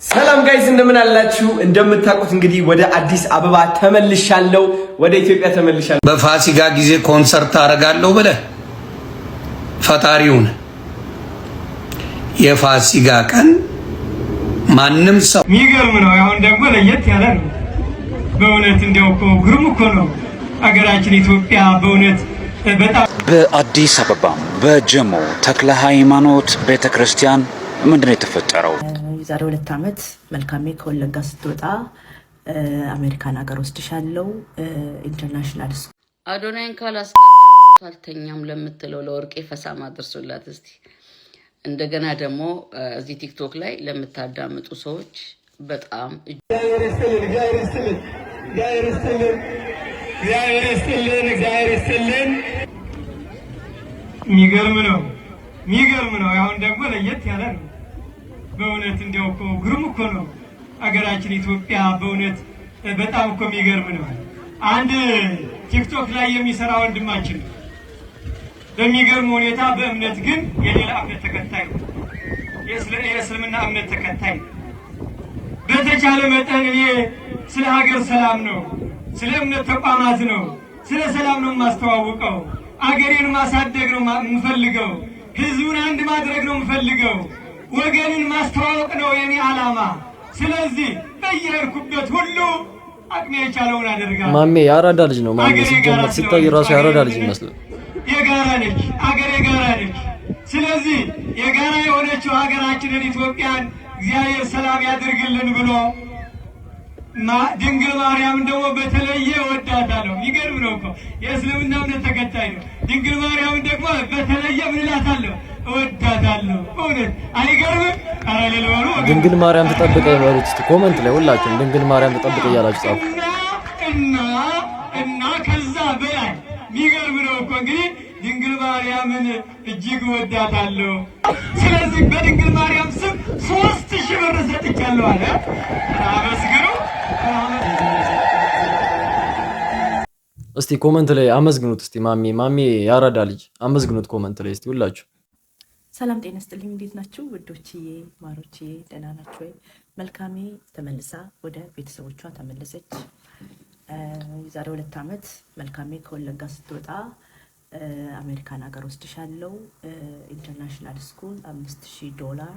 ሰላም ጋይስ እንደምን አላችሁ? እንደምታውቁት እንግዲህ ወደ አዲስ አበባ ተመልሻለሁ፣ ወደ ኢትዮጵያ ተመልሻለሁ። በፋሲካ ጊዜ ኮንሰርት አደርጋለሁ ብለህ ፈጣሪውን የፋሲካ ቀን ማንም ሰው የሚገርም ነው። አሁን ደግሞ ለየት ያለ ነው በእውነት እንደው እኮ ግሩም እኮ ነው አገራችን ኢትዮጵያ በእውነት በጣም በአዲስ አበባ በጀሞ ተክለ ሃይማኖት ቤተክርስቲያን ምንድነው የተፈጠረው? ዛሬ 2 ዓመት መልካሜ ከወለጋ ስትወጣ አሜሪካን ሀገር ወስድሻለሁ ኢንተርናሽናል አዶናይን ካላስቀደምኩት አልተኛም ለምትለው ለወርቄ ፈሳማ አድርሱላት እስቲ። እንደገና ደግሞ እዚህ ቲክቶክ ላይ ለምታዳምጡ ሰዎች በጣም እግዚአብሔር ይስጥልን። የሚገርም ነው። አሁን ደግሞ ለየት ያለ ነው በእውነት እንደው እኮ ግሩም እኮ ነው አገራችን ኢትዮጵያ በእውነት በጣም እኮ የሚገርም ነው። አንድ ቲክቶክ ላይ የሚሰራ ወንድማችን በሚገርም ሁኔታ በእምነት ግን የሌላ እምነት ተከታይ ነው፣ የእስልምና እምነት ተከታይ ነው። በተቻለ መጠን እኔ ስለ ሀገር ሰላም ነው፣ ስለ እምነት ተቋማት ነው፣ ስለ ሰላም ነው የማስተዋውቀው። አገሬን ማሳደግ ነው የምፈልገው፣ ህዝቡን አንድ ማድረግ ነው የምፈልገው፣ ወገንን ማስተዋወቅ ነው የኔ ዓላማ። ስለዚህ በየሄድኩበት ሁሉ አቅሜ የቻለውን አደርጋለሁ። ማሜ ያራዳ ልጅ ነው። ማሜ ሲጀመር ሲታይ ራሱ ያራዳ ልጅ ይመስላል። የጋራ ነች አገር፣ የጋራ ነች። ስለዚህ የጋራ የሆነችው ሀገራችንን ኢትዮጵያን እግዚአብሔር ሰላም ያድርግልን ብሎ ድንግል ማርያም ደግሞ በተለየ እወዳታለሁ። የሚገርም ነው እኮ የእስልምና እምነት ተከታይ ነው። ድንግል ማርያም ደግሞ በተለየ ምን እላታለሁ? እወዳታለሁ። በእውነት አይገርምም? ኧረ ሌሎሩ ድንግል ማርያም ተጠብቀ ይበሉት እስቲ ኮሜንት ላይ ሁላችሁም ድንግል ማርያም ተጠብቀ እያላችሁ ጻፉ። እና ከዛ በላይ የሚገርም ነው እኮ እንግዲህ ድንግል ማርያምን እጅግ እወዳታለሁ። ስለዚህ በድንግል ማርያም ስም 3000 ብር ሰጥቻለሁ አለ። አመስግኑ። እስቲ ኮሜንት ላይ አመስግኑት እስቲ ማሜ ያራዳ ልጅ አመስግኑት ኮሜንት ላይ እስቲ ሁላችሁ። ሰላም ጤና ይስጥልኝ። እንዴት ናችሁ ውዶችዬ ማሮችዬ? ደህና ናችሁ ወይ? መልካሜ ተመልሳ ወደ ቤተሰቦቿ ተመለሰች። ዛሬ 2 ዓመት መልካሜ ከወለጋ ስትወጣ አሜሪካን ሀገር ወስድሻለሁ ኢንተርናሽናል ስኩል $5000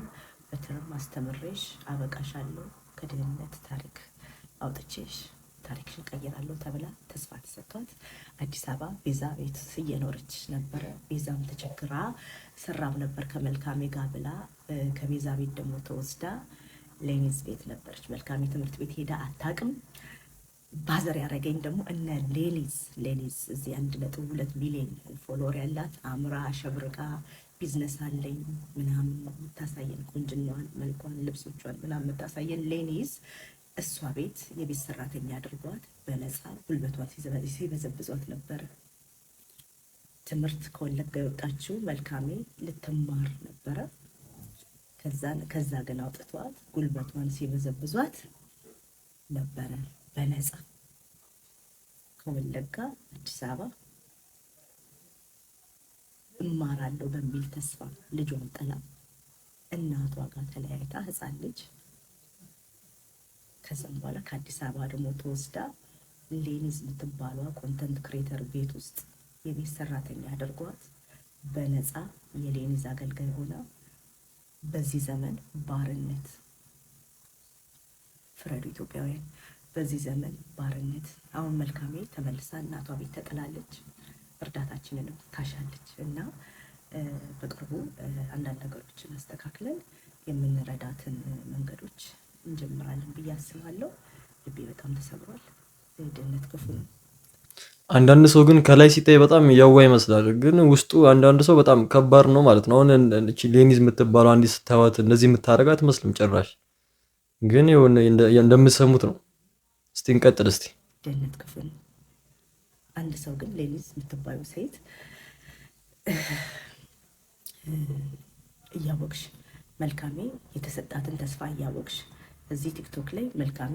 በተርም አስተምሬሽ አበቃሻለሁ፣ ከድህነት ታሪክ አውጥቼሽ ታሪክሽን ቀይራለሁ ተብላ ተስፋ ተሰጥቷት አዲስ አበባ ቤዛ ቤት እየኖረች ነበረ። ቤዛም ተቸግራ ሰራም ነበር ከመልካሜ ጋር ብላ ከቤዛ ቤት ደግሞ ተወስዳ ሌኒዝ ቤት ነበረች። መልካሜ ትምህርት ቤት ሄዳ አታውቅም። ባዘር ያረገኝ ደግሞ እነ ሌኒዝ እዚህ 1.2 ሚሊዮን ፎሎወር ያላት አምራ ሸብርቃ ቢዝነስ አለኝ ምናምን የምታሳየን ቁንጅናዋን፣ መልኳን፣ ልብሶቿን ምናምን የምታሳየን ሌኒዝ እሷ ቤት የቤት ሰራተኛ አድርጓት በነፃ ጉልበቷን ሲበዘብዟት ነበረ። ትምህርት ከወለጋ የወጣችው መልካሜ ልትማር ነበረ። ከዛ ግን አውጥቷት ጉልበቷን ሲበዘብዟት ነበረ በነፃ ከወለጋ አዲስ አበባ እማራለሁ በሚል ተስፋ ልጇን ጥላ እናቷ ጋር ተለያይታ ህፃን ልጅ ከዛም በኋላ ከአዲስ አበባ ደግሞ ተወስዳ ሌኒዝ የምትባለው ኮንተንት ክሬተር ቤት ውስጥ የቤት ሰራተኛ አድርጓት በነፃ የሌኒዝ አገልጋይ ሆና በዚህ ዘመን ባርነት ፍረዱ ኢትዮጵያውያን፣ በዚህ ዘመን ባርነት። አሁን መልካሜ ተመልሳ እናቷ ቤት ተጥላለች፣ እርዳታችንንም ታሻለች እና በቅርቡ አንዳንድ ነገሮችን አስተካክለን የምንረዳትን መንገዶች እንጀምራለን ብዬ አስባለሁ። ልቤ በጣም ተሰብሯል። ድህነት ክፉ ነው። አንዳንድ ሰው ግን ከላይ ሲታይ በጣም ያዋ ይመስላል፣ ግን ውስጡ አንዳንድ ሰው በጣም ከባድ ነው ማለት ነው። አሁን እቺ ሌኒዝ የምትባለው አንዲት ስታዩት እንደዚህ የምታረጋት አትመስልም ጭራሽ፣ ግን የሆነ እንደምትሰሙት ነው። እስቲ እንቀጥል እስቲ። ድህነት ክፉ ነው። አንድ ሰው ግን ሌኒዝ የምትባለው ሴት እያወቅሽ መልካሜ የተሰጣትን ተስፋ እያወቅሽ እዚህ ቲክቶክ ላይ መልካሜ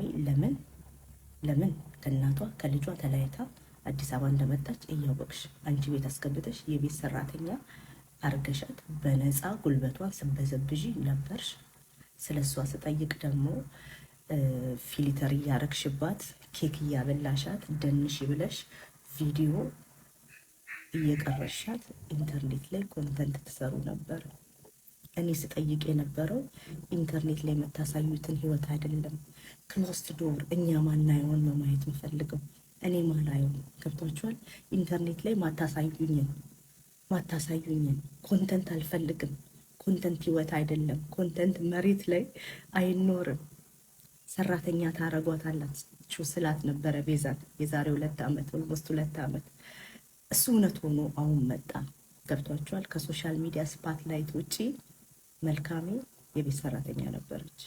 ለምን ከእናቷ ከልጇ ተለያይታ አዲስ አበባ እንደመጣች እያወቅሽ አንቺ ቤት አስገብተሽ የቤት ሰራተኛ አርገሻት በነፃ ጉልበቷን ስበዘብዢ ነበርሽ። ስለሷ ስጠይቅ ደግሞ ፊልተር እያረግሽባት ኬክ እያበላሻት ደንሽ ብለሽ ቪዲዮ እየቀረሻት ኢንተርኔት ላይ ኮንተንት ትሰሩ ነበር። እኔ ስጠይቅ የነበረው ኢንተርኔት ላይ የምታሳዩትን ህይወት አይደለም፣ ክሎስድ ዶር እኛ ማናየውን ነው ማየት የምፈልገው። እኔ ማላየው ገብቷችኋል? ኢንተርኔት ላይ ማታሳዩኝን ኮንተንት አልፈልግም። ኮንተንት ህይወት አይደለም። ኮንተንት መሬት ላይ አይኖርም። ሰራተኛ ታረጓታላችሁ ስላት ነበረ ቤዛን የዛሬ 2 ዓመት ኦልሞስት 2 ዓመት። እሱ እውነት ሆኖ አሁን መጣ። ገብቷችኋል? ከሶሻል ሚዲያ ስፓትላይት ውጪ መልካሜ የቤት ሰራተኛ ነበረች።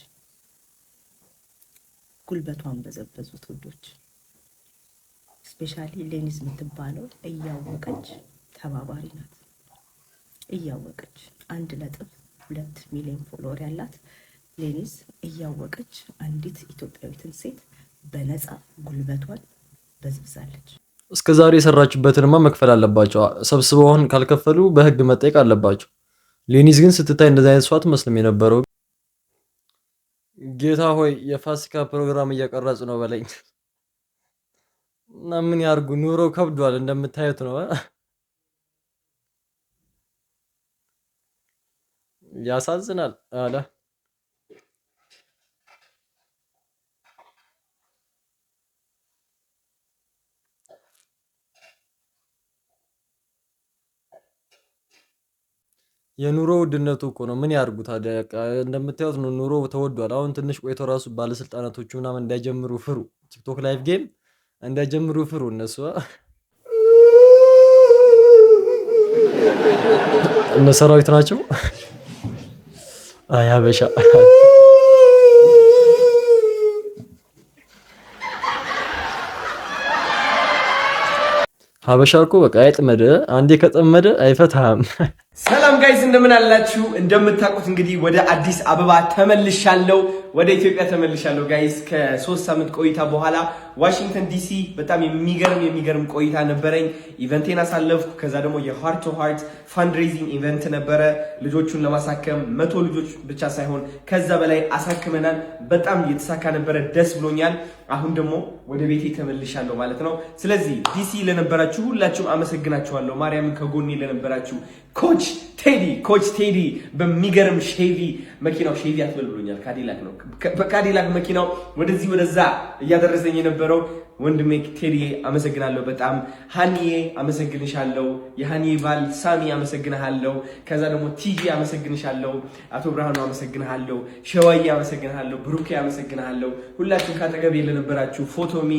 ጉልበቷን በዘበዙት ውዶች። ስፔሻሊ ሌኒዝ የምትባለው እያወቀች ተባባሪ ናት። እያወቀች 1.2 ሚሊዮን ፎሎወር ያላት ሌኒዝ እያወቀች አንዲት ኢትዮጵያዊትን ሴት በነፃ ጉልበቷን በዝብዛለች። እስከ ዛሬ የሰራችበትንማ መክፈል አለባቸው። ሰብስበውን ካልከፈሉ በህግ መጠየቅ አለባቸው። ሌኒዝ ግን ስትታይ እንደዚህ አይነት ሰው አትመስልም የነበረው። ጌታ ሆይ የፋሲካ ፕሮግራም እየቀረጽ ነው በለኝ እና ምን ያርጉ? ኑሮ ከብዷል እንደምታዩት ነው። ያሳዝናል አለ። የኑሮ ውድነቱ እኮ ነው። ምን ያርጉ ታዲያ? እንደምታዩት ነው ኑሮ ተወዷል። አሁን ትንሽ ቆይቶ ራሱ ባለስልጣናቶቹ ምናምን እንዳይጀምሩ ፍሩ። ቲክቶክ ላይቭ ጌም እንዳይጀምሩ ፍሩ። እነሱ እነ ሰራዊት ናቸው። አይ ሀበሻ ሀበሻ እኮ በቃ አይጥመደ፣ አንዴ ከጠመደ አይፈታም። ሰላም ጋይስ እንደምን አላችሁ? እንደምታውቁት እንግዲህ ወደ አዲስ አበባ ተመልሻለሁ፣ ወደ ኢትዮጵያ ተመልሻለሁ ጋይስ። ከ3 ሳምንት ቆይታ በኋላ ዋሽንግተን ዲሲ በጣም የሚገርም ቆይታ ነበረኝ። ኢቨንቴን አሳለፍኩ። ከዛ ደግሞ የሃርት ቱ ሃርት ፋንድሬዚንግ ኢቨንት ነበረ። ልጆቹን ለማሳከም 100 ልጆች ብቻ ሳይሆን ከዛ በላይ አሳክመናል። በጣም የተሳካ ነበረ፣ ደስ ብሎኛል። አሁን ደግሞ ወደ ቤቴ ተመልሻለሁ ማለት ነው። ስለዚህ ዲሲ ለነበራችሁ ሁላችሁም አመሰግናችኋለሁ። ማርያምን ከጎኔ ለነበራችሁ ኮች ቴዲ በሚገርም ሼቪ መኪናው ሼቪ አትበልብሎኛል። ካዲላክ ነው። በካዲላክ መኪናው ወደዚህ ወደዛ እያደረሰኝ የነበረው ወንድሜ ቴዲ አመሰግናለሁ በጣም። ሃኒዬ አመሰግንሻለሁ። የሃኒዬ ባል ሳሚ አመሰግናለሁ። ከዛ ደግሞ ቲጂ አመሰግንሻለሁ። አቶ ብርሃኑ አመሰግናለሁ። ሸዋዬ አመሰግናለሁ። ብሩኬ አመሰግናለሁ። ሁላችሁም ካጠገቤ ለነበራችሁ ፎቶሚ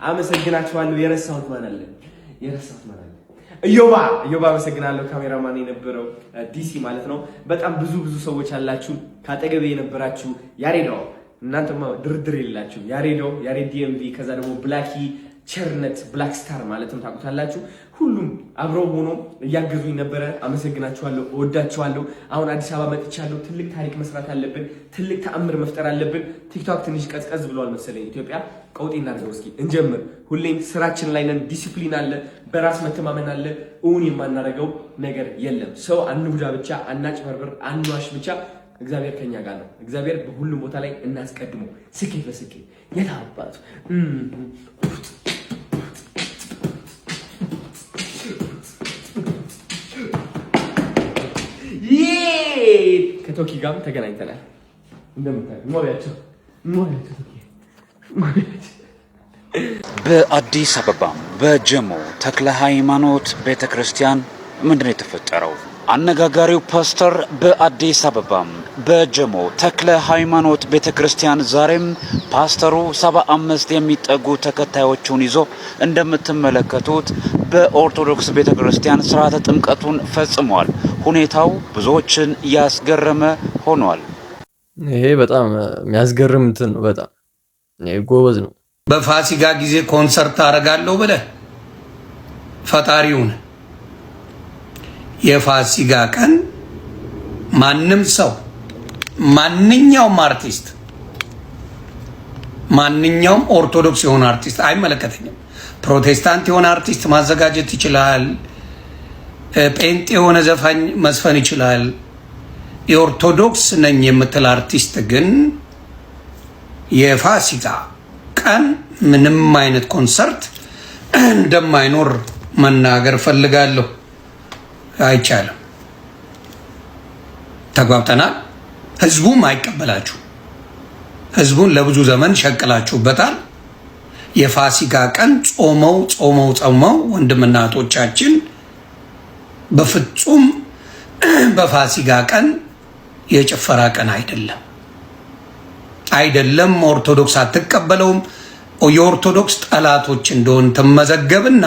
አመሰግናችኋለሁ። የረሳሁት ማን አለ? እዮባ አመሰግናለሁ። ካሜራማን የነበረው ዲሲ ማለት ነው። በጣም ብዙ ሰዎች አላችሁ ካጠገቤ የነበራችሁ። ያሬዶ እናንተማ ድርድር የላችሁ። ያሬድ ዲኤምቪ፣ ከዛ ደግሞ ብላኪ ቸርነት ብላክ ስታር ማለትም ታውቁታላችሁ። ሁሉም አብረው ሆኖ እያገዙኝ ነበረ። አመሰግናችኋለሁ፣ እወዳችኋለሁ። አሁን አዲስ አበባ መጥቻለሁ። ትልቅ ታሪክ መስራት አለብን። ትልቅ ተአምር መፍጠር አለብን። ቲክቶክ ትንሽ ቀዝቀዝ ብሏል መሰለኝ። ኢትዮጵያ ቀውጤ እናድርገው እስኪ እንጀምር። ሁሌም ስራችን ላይ ነን። ዲሲፕሊን አለ፣ በራስ መተማመን አለ። እውን የማናደርገው ነገር የለም። ሰው አንጉዳ ብቻ፣ አናጭበርብር፣ አንዋሽ ብቻ። እግዚአብሔር ከኛ ጋር ነው። እግዚአብሔር በሁሉም ቦታ ላይ እናስቀድሞ። ስኬት በስኬት የታባቱ ከቶኪ ጋርም ተገናኝተናል። እንደምታዩት በአዲስ አበባ በጀሞ ተክለ ሃይማኖት ቤተክርስቲያን ምንድነው የተፈጠረው? አነጋጋሪው ፓስተር በአዲስ አበባ በጀሞ ተክለ ሃይማኖት ቤተክርስቲያን ዛሬም ፓስተሩ 75 የሚጠጉ ተከታዮቹን ይዞ እንደምትመለከቱት በኦርቶዶክስ ቤተክርስቲያን ስርዓተ ጥምቀቱን ፈጽሟል። ሁኔታው ብዙዎችን ያስገረመ ሆኗል። ይሄ በጣም የሚያስገርም እንትን ነው። በጣም ጎበዝ ነው። በፋሲካ ጊዜ ኮንሰርት አደርጋለሁ ብለህ ፈጣሪውን የፋሲካ ቀን ማንም ሰው ማንኛውም አርቲስት ማንኛውም ኦርቶዶክስ የሆነ አርቲስት አይመለከተኝም። ፕሮቴስታንት የሆነ አርቲስት ማዘጋጀት ይችላል። ጴንጤ የሆነ ዘፋኝ መስፈን ይችላል። የኦርቶዶክስ ነኝ የምትል አርቲስት ግን የፋሲካ ቀን ምንም አይነት ኮንሰርት እንደማይኖር መናገር ፈልጋለሁ። አይቻልም። ተግባብተናል። ህዝቡም አይቀበላችሁ። ህዝቡን ለብዙ ዘመን ሸቅላችሁበታል። የፋሲካ ቀን ጾመው ወንድምና እህቶቻችን በፍጹም በፋሲካ ቀን የጭፈራ ቀን አይደለም። ኦርቶዶክስ አትቀበለውም። የኦርቶዶክስ ጠላቶች እንደሆን ተመዘገብና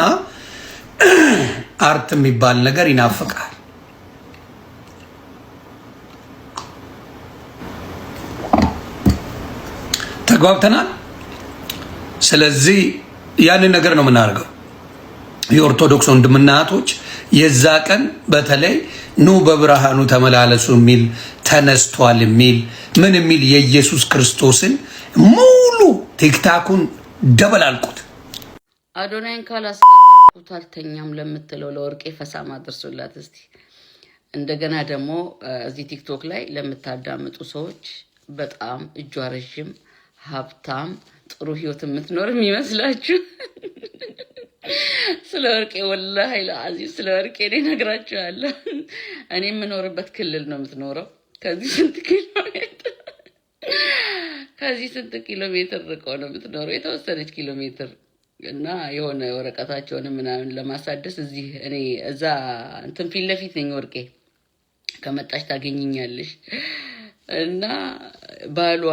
አርት የሚባል ነገር ይናፍቃል። ተግባብተናል። ስለዚህ ያንን ነገር ነው የምናደርገው። የኦርቶዶክስ ወንድምና እህቶች የዛ ቀን በተለይ ኑ በብርሃኑ ተመላለሱ የሚል ተነስቷል የሚል የኢየሱስ ክርስቶስን ሙሉ ቲክታኩን ደበላልቁት። አዶናይን ካላስቀደምኩት አልተኛም ለምትለው ለወርቄ ፈሳማ አድርሱላት እስቲ። እንደገና ደግሞ እዚህ ቲክቶክ ላይ ለምታዳምጡ ሰዎች በጣም እጇ ረዥም ሀብታም ጥሩ ህይወት የምትኖር የሚመስላችሁ ስለ ወርቄ ወላሂ ለአዚዝ ስለ ወርቄ እኔ እነግራችኋለሁ። እኔ የምኖርበት ክልል ነው የምትኖረው። ከዚህ ስንት ኪሎ ሜትር ርቀው ነው የምትኖረው፣ የተወሰነች ኪሎ ሜትር እና የሆነ ወረቀታቸውን ምናምን ለማሳደስ እዚህ እኔ እዛ እንትን ፊት ለፊት ነኝ። ወርቄ ከመጣች ታገኝኛለሽ። እና ባሏ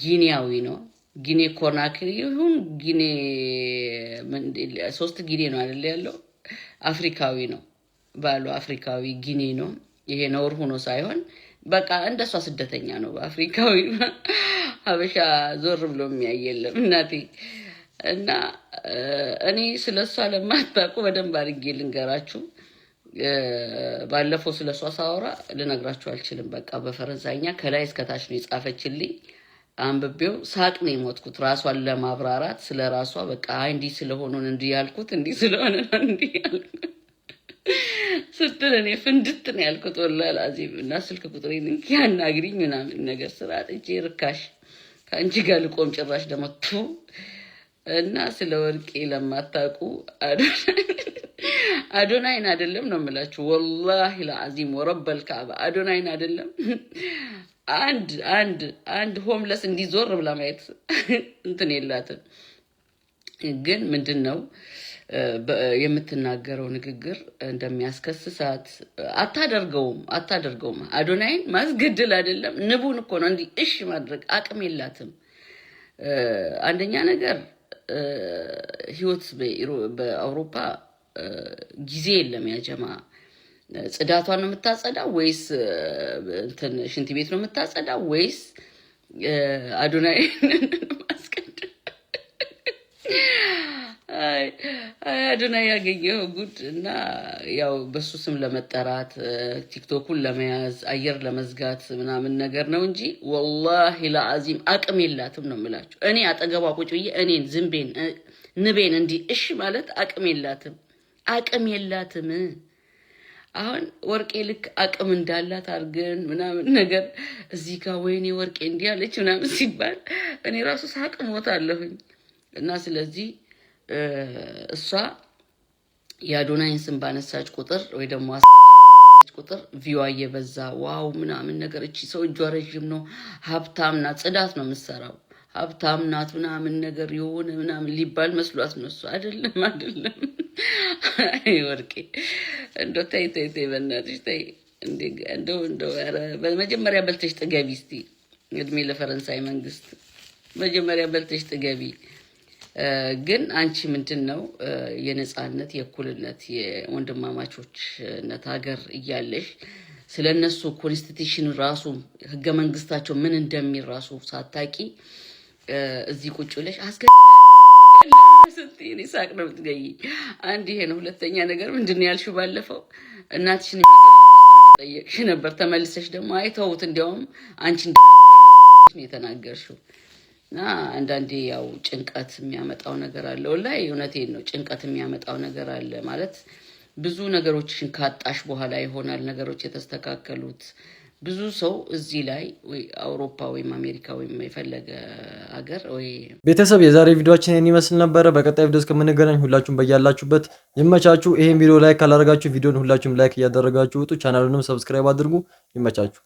ጊኒያዊ ነው። ጊኔ ኮናክሪ ይሁን ጊኔ 3 ጊኔ ነው አይደል ያለው። አፍሪካዊ ነው ባሏ፣ አፍሪካዊ ጊኔ ነው። ይሄ ነውር ሆኖ ሳይሆን በቃ እንደሷ ስደተኛ ነው። አፍሪካዊ ሀበሻ ዞር ብሎ የሚያየለም እናቴ። እና እኔ ስለሷ ለማታውቁ በደንብ አድርጌ ልንገራችሁ። ባለፈው ስለሷ ሳወራ ልነግራችሁ አልችልም። በቃ በፈረንሳይኛ ከላይ እስከታች ነው የጻፈችልኝ። አንብቤው ሳቅ ነው የሞትኩት። ራሷን ለማብራራት ስለ ራሷ በቃ እንዲህ ስለሆነ እንዲህ ያልኩት እንዲህ ስለሆነ እንዲህ ያልኩት ስትል እኔ ፍንድት ነው ያልኩት ወላሂ አዚም። እና ስልክ ቁጥሬን እንኪ ያናግሪኝ ምናምን ነገር ስራ ጥቼ ርካሽ ከአንቺ ጋር ልቆም ጭራሽ ደግሞ ቱ። እና ስለ ወርቄ ለማታውቁ አዶናይን አይደለም ነው የምላችሁ ወላሂ ለአዚም ወረበል ካዕባ አዶናይን አይደለም። አንድ ሆምለስ እንዲዞር ብላ ማየት እንትን የላትም። ግን ምንድነው የምትናገረው ንግግር እንደሚያስከስሳት አታደርገውም። አዶናይን ማስገደል አይደለም ንቡን እኮ ነው እንዲህ እሺ ማድረግ አቅም የላትም። አንደኛ ነገር ህይወት በአውሮፓ ጊዜ የለም ያጀማ። ጽዳቷን ነው የምታጸዳው ወይስ እንትን ሽንት ቤት ነው የምታጸዳው ወይስ አዶናይ ማስቀደም? አዶናይ ያገኘው ጉድ። እና ያው በሱ ስም ለመጠራት ቲክቶኩን ለመያዝ አየር ለመዝጋት ምናምን ነገር ነው እንጂ ወላሂ ለአዚም አቅም የላትም ነው የምላችሁ። እኔ አጠገቧ ቁጭ ብዬ እኔን ዝምቤን ንቤን እንዲህ እሺ ማለት አቅም የላትም። አሁን ወርቄ ልክ አቅም እንዳላት አድርገን ምናምን ነገር እዚህ ጋር ወይኔ ወርቄ እንዲህ አለች ምናምን ሲባል እኔ ራሱ ሳቅ ሞታለሁኝ። እና ስለዚህ እሷ የአዶናይን ስም ባነሳች ቁጥር ወይ ደግሞ አስቀድማለች ቁጥር ቪዋ እየበዛ ዋው ምናምን ነገር እቺ ሰው እጇ ረዥም ነው ሀብታም ናት፣ ጽዳት ነው የምትሰራው ሀብታም ናት ምናምን ነገር የሆነ ምናምን ሊባል መስሏት ነው። እሱ አይደለም። አይ ወርቄ እንደው ተይ በእናትሽ ተይ። እንደው ኧረ በመጀመሪያ በልተሽ ጥገቢ እስቲ። እድሜ ለፈረንሳይ መንግስት። መጀመሪያ በልተሽ ጥገቢ። ግን አንቺ ምንድነው የነጻነት የእኩልነት የወንድማማቾችነት ሀገር እያለሽ ስለነሱ ኮንስቲቱሽን ራሱ ህገ መንግስታቸው ምን እንደሚል ራሱ ሳታቂ እዚህ ቁጭ ብለሽ ስትይ ሳቅ ነው የምትገይ። አንድ ይሄ ነው። ሁለተኛ ነገር ምንድነው ያልሽው? ባለፈው እናትሽን የሚጠየቅሽ ነበር። ተመልሰሽ ደግሞ አይተውት እንዲያውም አንቺ እንደምትገያለሽ ነው የተናገርሽው። እና አንዳንዴ ያው ጭንቀት የሚያመጣው ነገር አለ። ወላሂ እውነቴን ነው። ጭንቀት የሚያመጣው ነገር አለ ማለት ብዙ ነገሮችን ካጣሽ በኋላ ይሆናል ነገሮች የተስተካከሉት። ብዙ ሰው እዚህ ላይ ወይ አውሮፓ ወይም አሜሪካ ወይም የፈለገ ሀገር ወይ ቤተሰብ የዛሬ ቪዲዮአችን ይሄን ይመስል ነበር። በቀጣይ ቪዲዮ እስከምንገናኝ ሁላችሁም በያላችሁበት ይመቻችሁ። ይሄን ቪዲዮ ላይክ ካላደረጋችሁ ቪዲዮን ሁላችሁም ላይክ እያደረጋችሁ ውጡ። ቻናሉንም ሰብስክራይብ አድርጉ። ይመቻችሁ።